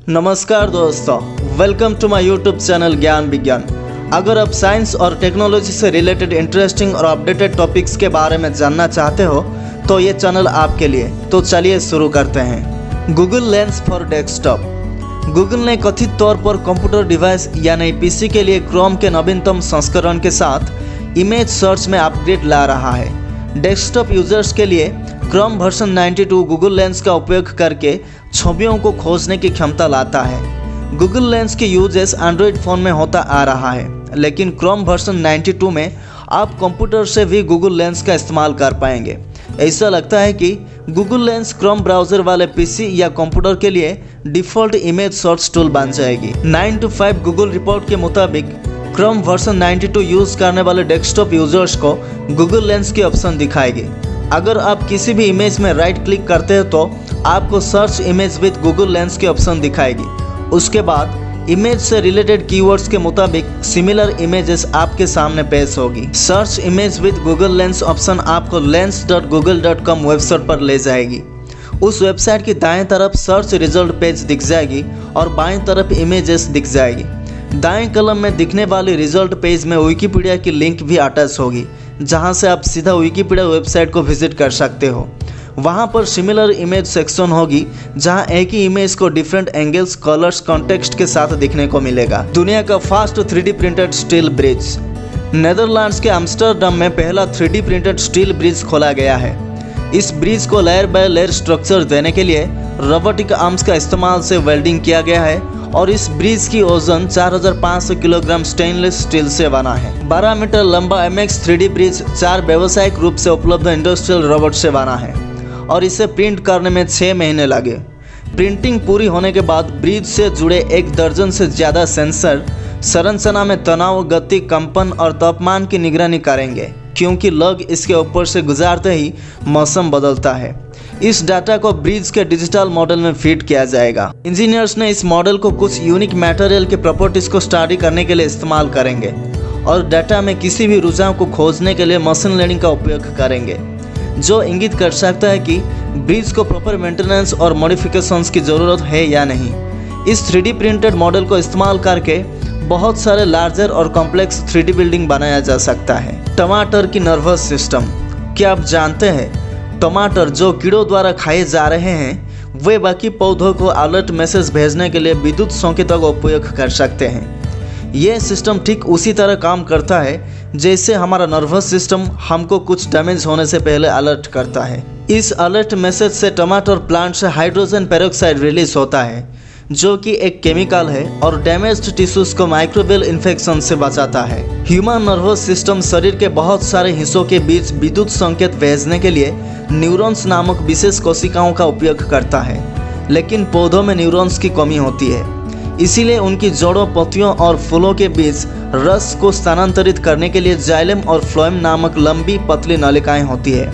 नमस्कार दोस्तों, welcome to my YouTube channel Gyan Vigyan. अगर आप साइंस और टेक्नोलॉजी से रिलेटेड इंटरेस्टिंग और अपडेटेड टॉपिक्स के बारे में जानना चाहते हो तो ये चैनल आपके लिए। तो चलिए शुरू करते हैं। Google lens for desktop. Google ने कथित तौर पर कंप्यूटर डिवाइस यानी पीसी के लिए क्रोम के नवीनतम संस्करण के साथ इमेज सर्च में अपग्रेड ला रहा है। डेस्कटॉप यूजर्स के लिए क्रोम वर्जन 92 गूगल लेंस का उपयोग करके छवियों को खोजने की क्षमता लाता है। गूगल लेंस के यूजेस एंड्रॉयड फ़ोन में होता आ रहा है, लेकिन क्रोम वर्जन 92 में आप कंप्यूटर से भी गूगल लेंस का इस्तेमाल कर पाएंगे। ऐसा लगता है कि गूगल लेंस क्रोम ब्राउज़र वाले पीसी या कंप्यूटर के लिए डिफ़ॉल्ट इमेज सर्च टूल बन जाएगी। 9 to 5 गूगल रिपोर्ट के मुताबिक क्रोम वर्जन 92 यूज़ करने वाले डेस्कटॉप यूजर्स को गूगल लेंस की ऑप्शन दिखाएगी। अगर आप किसी भी इमेज में राइट क्लिक करते हैं तो आपको search image with Google lens की ऑप्शन दिखाएगी। उसके बाद इमेज से रिलेटेड कीवर्ड्स के मुताबिक सिमिलर इमेजेस आपके सामने पेश होगी। Search image with Google lens option आपको lens.google.com वेबसाइट पर ले जाएगी। उस वेबसाइट की दाएं तरफ सर्च रिजल्ट पेज दिख जाएगी और बाएं तरफ इमेजेस दिख जाएगी। दाएं कॉलम में दिखने वाली रिजल्ट पेज में विकिपीडिया की लिंक भी अटैच होगी, जहां से आप सीधा विकिपीडिया वेबसाइट को विजिट कर सकते हो। वहां पर सिमिलर इमेज सेक्शन होगी, जहां एक ही इमेज को डिफरेंट एंगल्स, कलर्स, कॉन्टेक्स्ट के साथ दिखने को मिलेगा। दुनिया का fast 3D printed steel bridge. Netherlands के एम्स्टर्डम में पहला 3D प्रिंटेड स्टील ब्रिज खोला गया है। इस ब्रिज को लेयर बाय लेयर स्ट्रक्चर देने के लिए रोबोटिक आर्म्स का इस्तेमाल से वेल्डिंग किया गया है और इस ब्रिज की ओजन 4500 किलोग्राम स्टेनलेस स्टील से बना है। 12 मीटर लंबा MX 3D ब्रिज 4 व्यावसायिक रूप से उपलब्ध इंडस्ट्रियल रोबोट से बना है और इसे प्रिंट करने में 6 महीने लगे। प्रिंटिंग पूरी होने के बाद ब्रिज से जुड़े 1 दर्जन से ज़्यादा सेंसर संरचना में तनाव, गति, कंपन और तापमान की निगरानी करेंगे, क्योंकि लोग इसके ऊपर से गुजारते ही मौसम बदलता है। इस डाटा को ब्रिज के डिजिटल मॉडल में फीड किया जाएगा। इंजीनियर्स ने इस मॉडल को कुछ यूनिक मटेरियल के प्रॉपर्टीज को स्टडी करने के लिए इस्तेमाल करेंगे और डाटा में किसी भी रुझान को खोजने के लिए मशीन लर्निंग का उपयोग करेंगे, जो इंगित कर सकता है कि ब्रिज को प्रॉपर मेंटेनेंस और मॉडिफिकेशंस की ज़रूरत है या नहीं। इस 3D प्रिंटेड मॉडल को इस्तेमाल करके बहुत सारे लार्जर और कॉम्प्लेक्स 3D बिल्डिंग बनाया जा सकता है। टमाटर की नर्वस सिस्टम। क्या आप जानते हैं, टमाटर जो कीड़ों द्वारा खाए जा रहे हैं वे बाकी पौधों को अलर्ट मैसेज भेजने के लिए विद्युत संकेतों का उपयोग कर सकते हैं। यह सिस्टम ठीक उसी तरह काम करता है जैसे हमारा नर्वस सिस्टम हमको कुछ डैमेज होने से पहले अलर्ट करता है। इस अलर्ट मैसेज से टमाटर प्लांट से हाइड्रोजन पेरोक्साइड रिलीज होता है, जो कि एक केमिकल है और डैमेज्ड टिश्यूज को माइक्रोबियल इन्फेक्शन से बचाता है। ह्यूमन नर्वस सिस्टम शरीर के बहुत सारे हिस्सों के बीच विद्युत संकेत भेजने के लिए न्यूरॉन्स नामक विशेष कोशिकाओं का उपयोग करता है, लेकिन पौधों में न्यूरॉन्स की कमी होती है। इसीलिए उनकी जड़ों, पत्तियों और फूलों के बीच रस को स्थानांतरित करने के लिए जाइलम और फ्लोएम नामक लंबी पतली नलिकाएं होती है।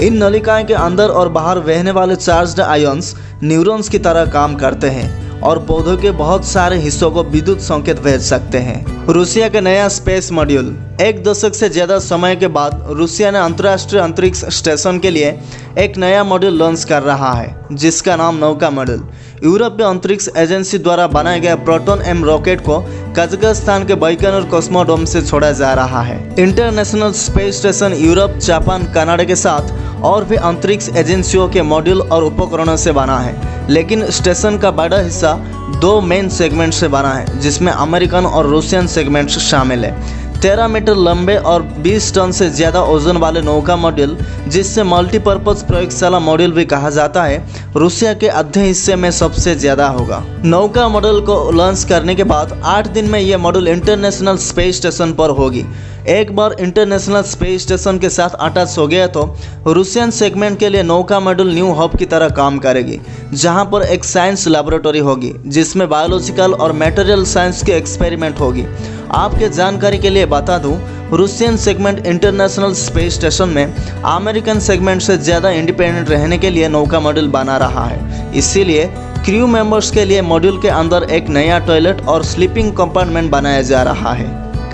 इन नलिकाएं के अंदर और बाहर बहने वाले चार्ज्ड आयन्स न्यूरॉन्स की तरह काम करते हैं और पौधों के बहुत सारे हिस्सों को विद्युत संकेत भेज सकते हैं। रूसिया का नया स्पेस मॉड्यूल। 1 दशक से ज़्यादा समय के बाद रूसिया ने अंतर्राष्ट्रीय अंतरिक्ष स्टेशन के लिए एक नया मॉड्यूल लॉन्च कर रहा है, जिसका नाम नौका मॉड्यूल। यूरोपीय अंतरिक्ष एजेंसी द्वारा बनाए गए प्रोटॉन M रॉकेट को कजाकिस्तान के बाइकोनूर कॉस्मोड्रोम से छोड़ा जा रहा है। International space station Europe, Japan, Canada के साथ और भी अंतरिक्ष एजेंसियों के मॉड्यूल और उपकरणों से बना है, लेकिन स्टेशन का बड़ा हिस्सा 2 मेन सेगमेंट से बना है, जिसमें अमेरिकन और रूसियन सेगमेंट्स शामिल है। 13 मीटर लंबे और 20 टन से ज़्यादा वजन वाले नौका मॉड्यूल, जिससे मल्टीपर्पज़ प्रयोगशाला मॉड्यूल भी कहा जाता है, रूसिया के आधे हिस्से में सबसे ज़्यादा होगा। नौका मॉड्यूल को लॉन्च करने के बाद 8 दिन में यह मॉड्यूल इंटरनेशनल स्पेस स्टेशन पर होगी। एक बार इंटरनेशनल स्पेस स्टेशन के साथ अटैच हो गया तो रूसियन सेगमेंट के लिए नौका मॉड्यूल न्यू हब की तरह काम करेगी, जहां पर एक साइंस लैबोरेटरी होगी जिसमें बायोलॉजिकल और मटेरियल साइंस की एक्सपेरिमेंट होगी। आपके जानकारी के लिए बता दूं, Russian segment international space station में अमेरिकन सेगमेंट से ज़्यादा इंडिपेंडेंट रहने के लिए नौका मॉड्यूल बना रहा है। इसीलिए क्रू मेंबर्स के लिए मॉड्यूल के अंदर एक नया टॉयलेट और स्लीपिंग कंपार्टमेंट बनाया जा रहा है।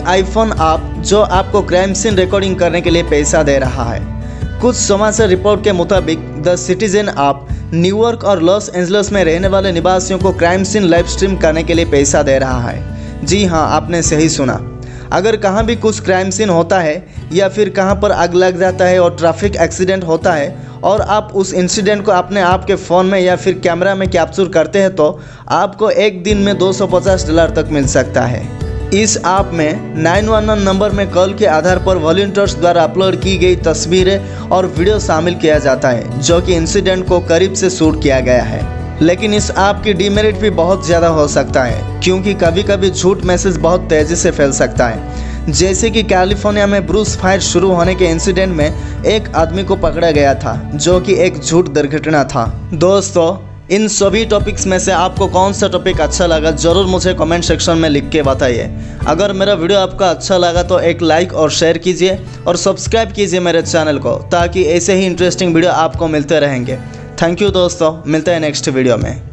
आईफोन ऐप जो आपको क्राइम सीन रिकॉर्डिंग करने के लिए पैसा दे रहा है। कुछ समाचार रिपोर्ट के मुताबिक द सिटीजन ऐप न्यूयॉर्क और लॉस एंजल्स में रहने वाले निवासियों को क्राइम सीन लाइव स्ट्रीम करने के लिए पैसा दे रहा है। जी हाँ, आपने सही सुना। अगर कहाँ भी कुछ क्राइम सीन होता है या फिर कहाँ पर आग लग जाता है और ट्रैफिक एक्सीडेंट होता है और आप उस इंसिडेंट को अपने आपके फ़ोन में या फिर कैमरा में कैप्चर करते हैं तो आपको एक दिन में $250 तक मिल सकता है। इस ऐप में 911 नंबर में कॉल के आधार पर वॉलंटियर्स द्वारा अपलोड की गई तस्वीरें और वीडियो शामिल किया जाता है जो कि इंसिडेंट को करीब से शूट किया गया है। लेकिन इस ऐप की डीमेरिट भी बहुत ज़्यादा हो सकता है क्योंकि कभी कभी झूठ मैसेज बहुत तेज़ी से फैल सकता है। जैसे कि कैलिफोर्निया में ब्रूस फायर शुरू होने के इंसिडेंट में एक आदमी को पकड़ा गया था जो कि एक झूठ दुर्घटना था। दोस्तों, इन सभी टॉपिक्स में से आपको कौन सा टॉपिक अच्छा लगा ज़रूर मुझे कमेंट सेक्शन में लिख के बताइए। अगर मेरा वीडियो आपका अच्छा लगा तो एक लाइक और शेयर कीजिए और सब्सक्राइब कीजिए मेरे चैनल को ताकि ऐसे ही इंटरेस्टिंग वीडियो आपको मिलते रहेंगे। थैंक यू दोस्तों, मिलते हैं नेक्स्ट वीडियो में।